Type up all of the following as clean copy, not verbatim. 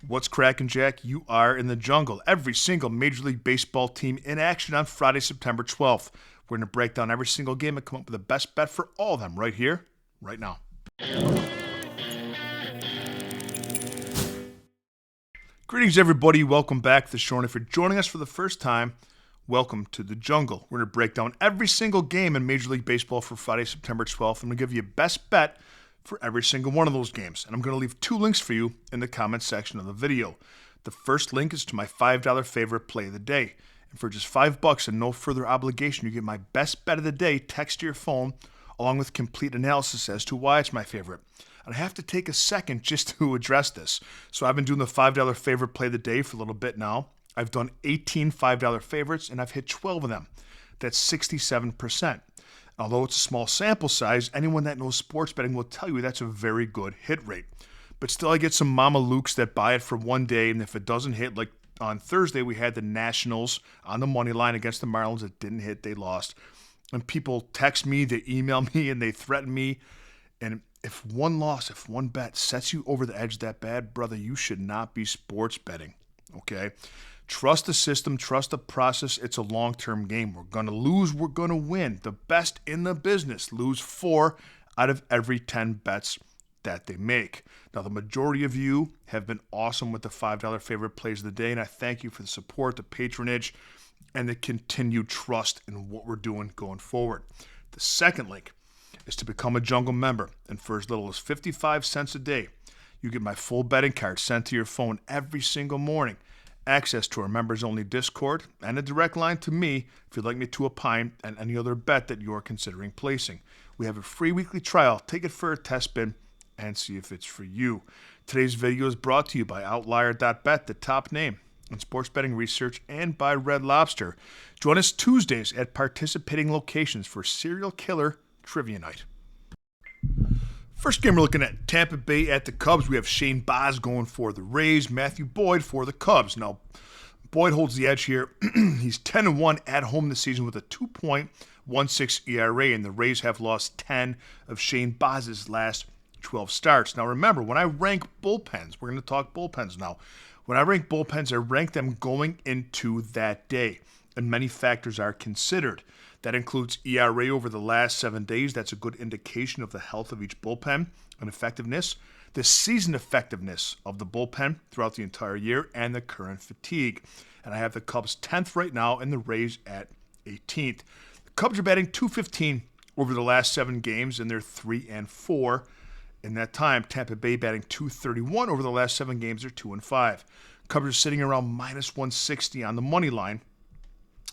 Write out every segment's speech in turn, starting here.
What's cracking, Jack? You are in the jungle. Every single Major League Baseball team in action on Friday, September 12th. We're going to break down every single game and come up with the best bet for all of them right here, right now. Greetings, everybody. Welcome back to the show. And if you're joining us for the first time, welcome to the jungle. We're going to break down every single game in Major League Baseball for Friday, September 12th. I'm going to give you a best bet for every single one of those games. And I'm going to leave two links for you in the comment section of the video. The first link is to my $5 favorite play of the day. And for just $5 and no further obligation, you get my best bet of the day text to your phone along with complete analysis as to why it's my favorite. And I have to take a second just to address this. So I've been doing the $5 favorite play of the day for a little bit now. I've done 18 $5 favorites and I've hit 12 of them. That's 67%. Although it's a small sample size, anyone that knows sports betting will tell you that's a very good hit rate. But still, I get some Mama Lukes that buy it for one day, and if it doesn't hit, like on Thursday, we had the Nationals on the money line against the Marlins. It didn't hit, they lost. And people text me, they email me, and they threaten me. And if one loss, if one bet sets you over the edge that bad, brother, you should not be sports betting, okay? Trust the system, trust the process. It's a long-term game. We're going to lose, we're going to win. The best in the business lose 4 out of every 10 bets that they make. Now, the majority of you have been awesome with the $5 favorite plays of the day, and I thank you for the support, the patronage, and the continued trust in what we're doing going forward. The second link is to become a Jungle member, and for as little as 55 cents a day, you get my full betting card sent to your phone every single morning, access to our members-only Discord, and a direct line to me if you'd like me to opine on any other bet that you're considering placing. We have a free weekly trial. Take it for a test spin and see if it's for you. Today's video is brought to you by Outlier.bet, the top name in sports betting research, and by Red Lobster. Join us Tuesdays at participating locations for Serial Killer Trivia Night. First game we're looking at, Tampa Bay at the Cubs. We have Shane Baz going for the Rays, Matthew Boyd for the Cubs. Now, Boyd holds the edge here. He's 10-1 at home this season with a 2.16 ERA, and the Rays have lost 10 of Shane Baz's last 12 starts. Now, remember, when I rank bullpens, we're going to talk bullpens now. When I rank bullpens, I rank them going into that day, and many factors are considered. That includes ERA over the last 7 days. That's a good indication of the health of each bullpen and effectiveness. The season effectiveness of the bullpen throughout the entire year and the current fatigue. And I have the Cubs 10th right now and the Rays at 18th. The Cubs are batting .215 over the last 7 games, and they're 3-4 in that time. Tampa Bay batting .231 over the last 7 games. They're 2-5. Cubs are sitting around minus 160 on the money line.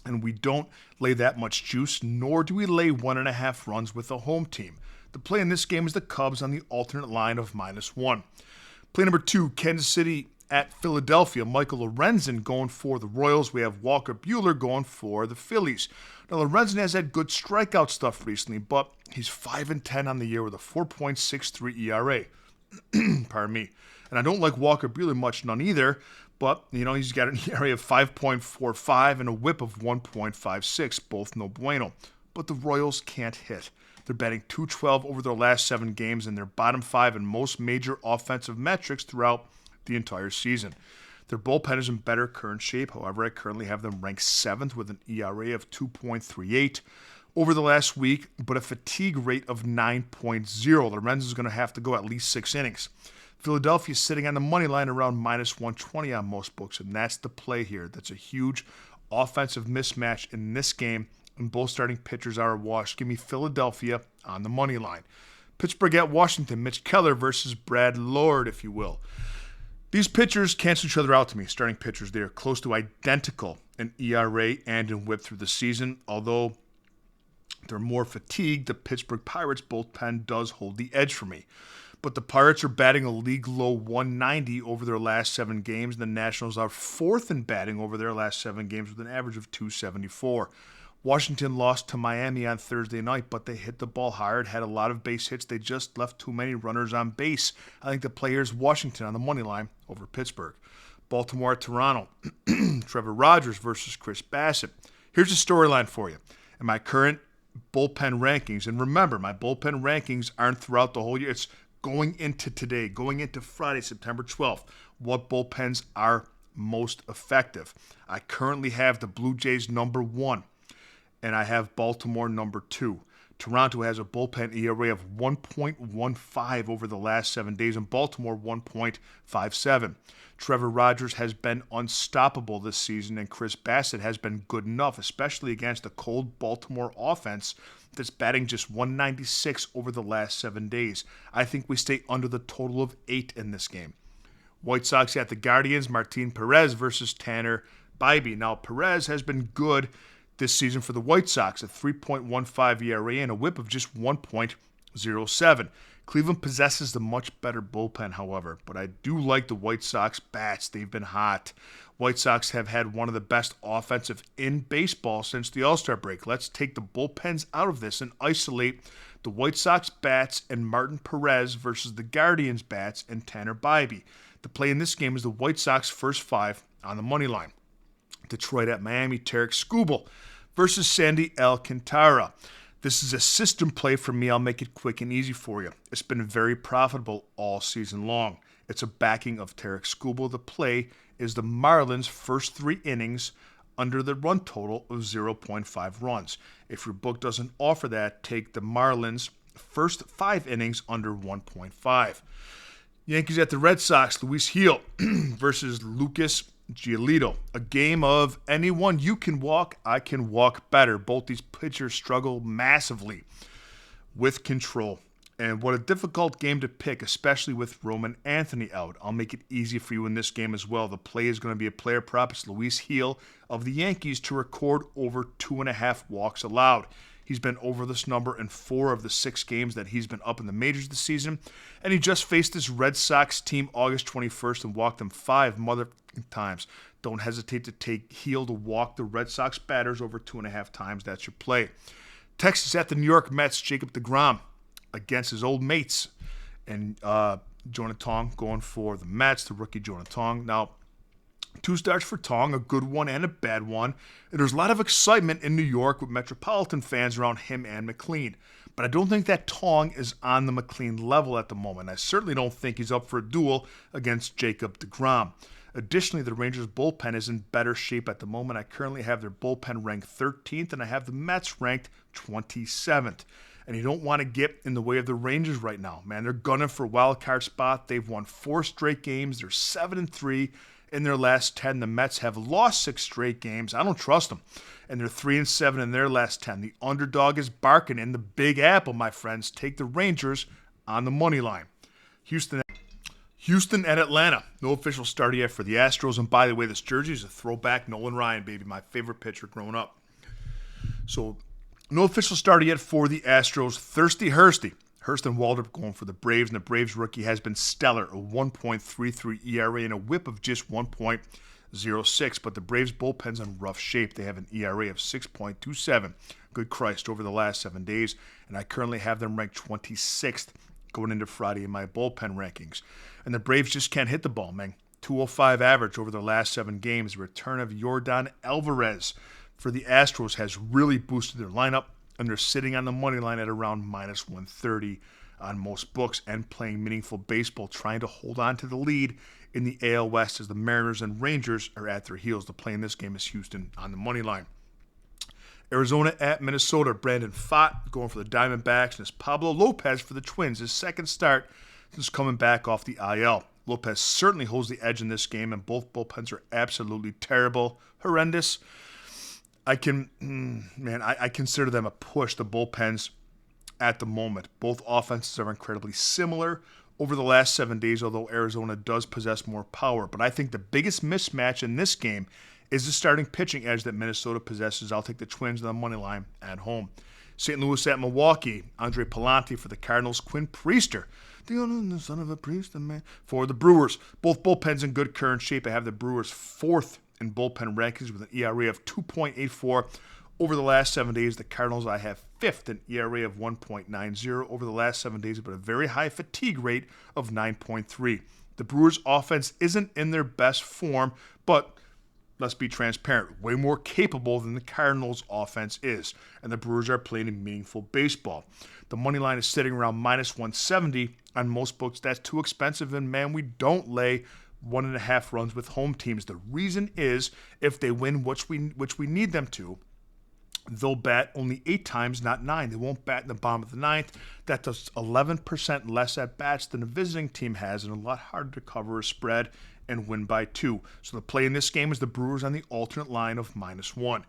And we don't lay that much juice, nor do we lay 1.5 runs with the home team. The play in this game is the Cubs on the alternate line of -1. Play number 2, Kansas City at Philadelphia. Michael Lorenzen going for the Royals. We have Walker Buehler going for the Phillies. Now, Lorenzen has had good strikeout stuff recently, but he's 5-10 on the year with a 4.63 ERA. Pardon me. And I don't like Walker Buehler much, none either. But, he's got an ERA of 5.45 and a whip of 1.56, both no bueno. But the Royals can't hit. They're batting .212 over their last 7 games, and they're bottom 5 in most major offensive metrics throughout the entire season. Their bullpen is in better current shape. However, I currently have them ranked 7th with an ERA of 2.38 over the last week, but a fatigue rate of 9.0. Lorenz is going to have to go at least 6 innings. Philadelphia is sitting on the money line around minus 120 on most books, and that's the play here. That's a huge offensive mismatch in this game, and both starting pitchers are washed. Give me Philadelphia on the money line. Pittsburgh at Washington, Mitch Keller versus Brad Lord, if you will. These pitchers cancel each other out to me, starting pitchers. They are close to identical in ERA and in whip through the season, although they're more fatigued. The Pittsburgh Pirates bullpen does hold the edge for me. But the Pirates are batting a league low 190 over their last 7 games. The Nationals are 4th in batting over their last 7 games with an average of 274. Washington lost to Miami on Thursday night, but they hit the ball hard, had a lot of base hits. They just left too many runners on base. I think the play is Washington on the money line over Pittsburgh. Baltimore at Toronto. Trevor Rogers versus Chris Bassett. Here's a storyline for you. In my current bullpen rankings, and remember, my bullpen rankings aren't throughout the whole year. It's going into today, going into Friday, September 12th, what bullpens are most effective. I currently have the Blue Jays number 1, and I have Baltimore number 2. Toronto has a bullpen ERA of 1.15 over the last 7 days, and Baltimore 1.57. Trevor Rogers has been unstoppable this season, and Chris Bassett has been good enough, especially against a cold Baltimore offense that's batting just 196 over the last 7 days. I think we stay under the total of 8 in this game. White Sox at the Guardians, Martin Perez versus Tanner Bibee. Now, Perez has been good this season for the White Sox, a 3.15 ERA and a whip of just 1.07. Cleveland possesses the much better bullpen, however, but I do like the White Sox bats. They've been hot. White Sox have had one of the best offensive in baseball since the All-Star break. Let's take the bullpens out of this and isolate the White Sox bats and Martin Perez versus the Guardians bats and Tanner Bibee. The play in this game is the White Sox first 5 on the money line. Detroit at Miami, Tarek Skubal versus Sandy Alcantara. This is a system play for me. I'll make it quick and easy for you. It's been very profitable all season long. It's a backing of Tarek Skubal. The play is the Marlins' first 3 innings under the run total of 0.5 runs. If your book doesn't offer that, take the Marlins' first 5 innings under 1.5. Yankees at the Red Sox, Luis Gil versus Lucas Giolito. A game of anyone you can walk, I can walk better. Both these pitchers struggle massively with control. And what a difficult game to pick, especially with Roman Anthony out. I'll make it easy for you in this game as well. The play is going to be a player prop. It's Luis Gil of the Yankees to record over 2.5 walks allowed. He's been over this number in 4 of the 6 games that he's been up in the majors this season. And he just faced this Red Sox team August 21st and walked them 5 times. Don't hesitate to take Gil to walk the Red Sox batters over 2.5 times. That's your play. Texas at the New York Mets, Jacob deGrom against his old mates. And Jonah Tong going for the Mets, the rookie Jonah Tong. Now, 2 starts for Tong, a good one and a bad one. And there's a lot of excitement in New York with Metropolitan fans around him and McLean. But I don't think that Tong is on the McLean level at the moment. I certainly don't think he's up for a duel against Jacob deGrom. Additionally, the Rangers' bullpen is in better shape at the moment. I currently have their bullpen ranked 13th, and I have the Mets ranked 27th. And you don't want to get in the way of the Rangers right now. Man, they're gunning for a wild card spot. They've won 4 straight games. They're 7-3 in their last 10. The Mets have lost 6 straight games. I don't trust them. And they're 3-7 in their last 10. The underdog is barking in the Big Apple, my friends. Take the Rangers on the money line. Houston at Atlanta. No official start yet for the Astros. And by the way, this jersey is a throwback Nolan Ryan, baby. My favorite pitcher growing up. So, no official start yet for the Astros. Thirsty Hursty. Hurst and Waldrop going for the Braves, and the Braves rookie has been stellar, a 1.33 ERA and a whip of just 1.06. But the Braves bullpen's in rough shape. They have an ERA of 6.27. Good Christ, over the last 7 days. And I currently have them ranked 26th going into Friday in my bullpen rankings. And the Braves just can't hit the ball, man. 205 average over the last 7 games. The return of Yordan Alvarez for the Astros has really boosted their lineup, and they're sitting on the money line at around minus 130 on most books and playing meaningful baseball, trying to hold on to the lead in the AL West as the Mariners and Rangers are at their heels. The play in this game is Houston on the money line. Arizona at Minnesota, Brandon Pfaadt going for the Diamondbacks, and it's Pablo Lopez for the Twins, his second start since coming back off the IL. Lopez certainly holds the edge in this game, and both bullpens are absolutely terrible, horrendous. I consider them a push, the bullpens at the moment. Both offenses are incredibly similar over the last 7 days, although Arizona does possess more power. But I think the biggest mismatch in this game is the starting pitching edge that Minnesota possesses. I'll take the Twins on the money line at home. St. Louis at Milwaukee, Andre Palante for the Cardinals, Quinn Priester, the son of a priest, man, for the Brewers. Both bullpens in good current shape. I have the Brewers 4th in bullpen rankings with an ERA of 2.84 over the last 7 days. The Cardinals I have 5th in ERA of 1.90 over the last 7 days, but a very high fatigue rate of 9.3. The Brewers' offense isn't in their best form, but let's be transparent, way more capable than the Cardinals' offense is, and the Brewers are playing a meaningful baseball. The money line is sitting around minus 170 on most books. That's too expensive, and man, we don't lay 1.5 runs with home teams. The reason is if they win, which we need them to, they'll bat only 8 times, not 9. They won't bat in the bottom of the 9th. That does 11% less at bats than a visiting team has, and a lot harder to cover a spread and win by 2. So the play in this game is the Brewers on the alternate line of -1.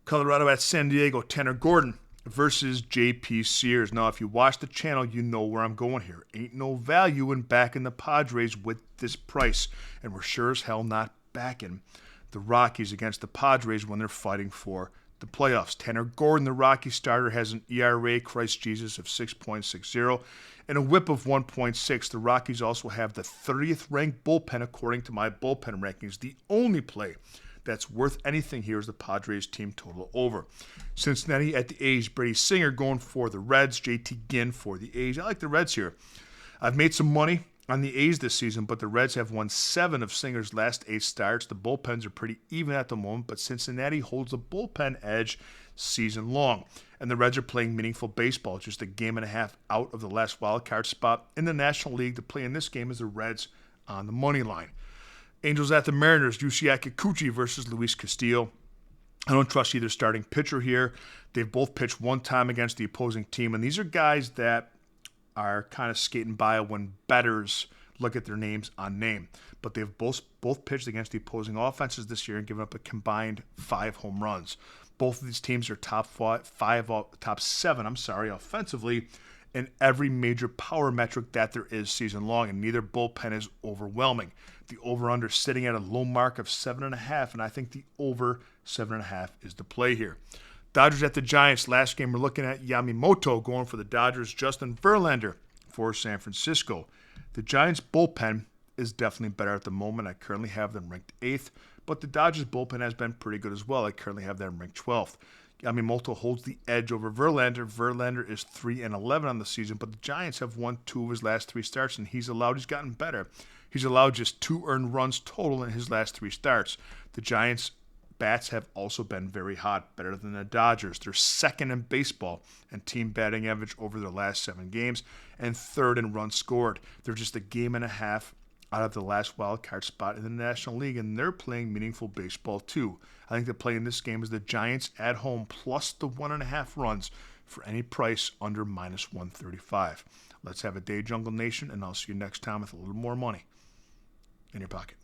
Colorado at San Diego, Tanner Gordon versus J.P. Sears. Now, if you watch the channel, you know where I'm going here. Ain't no value in backing the Padres with this price, and we're sure as hell not backing the Rockies against the Padres when they're fighting for the playoffs. Tanner Gordon, the Rocky starter, has an ERA, Christ Jesus, of 6.60 and a whip of 1.6. The Rockies also have the 30th ranked bullpen according to my bullpen rankings. The only play that's worth anything here is the Padres team total over. Cincinnati at the A's, Brady Singer going for the Reds, JT Ginn for the A's. I like the Reds here. I've made some money on the A's this season, but the Reds have won 7 of Singer's last 8 starts. The bullpens are pretty even at the moment, but Cincinnati holds the bullpen edge season long. And the Reds are playing meaningful baseball, just a game and a half out of the last wild card spot in the National League. The play in this game is the Reds on the money line. Angels at the Mariners, Yusei Kikuchi versus Luis Castillo. I don't trust either starting pitcher here. They've both pitched one time against the opposing team, and these are guys that are kind of skating by when bettors look at their names on name. But they've both pitched against the opposing offenses this year and given up a combined 5 home runs. Both of these teams are top 7 offensively in every major power metric that there is season long, and neither bullpen is overwhelming. The over-under sitting at a low mark of 7.5, and I think the over 7.5 is the play here. Dodgers at the Giants. Last game, we're looking at Yamamoto going for the Dodgers. Justin Verlander for San Francisco. The Giants' bullpen is definitely better at the moment. I currently have them ranked 8th, but the Dodgers' bullpen has been pretty good as well. I currently have them ranked 12th. Yamamoto holds the edge over Verlander. Verlander is 3-11 on the season, but the Giants have won 2 of his last 3 starts, and he's gotten better. He's allowed just 2 earned runs total in his last 3 starts. The Giants' bats have also been very hot, better than the Dodgers. They're 2nd in baseball in team batting average over their last 7 games and 3rd in runs scored. They're just a game and a half out of the last wild card spot in the National League, and they're playing meaningful baseball too. I think the play in this game is the Giants at home plus the 1.5 runs for any price under -135. Let's have a day, Jungle Nation, and I'll see you next time with a little more money in your pocket.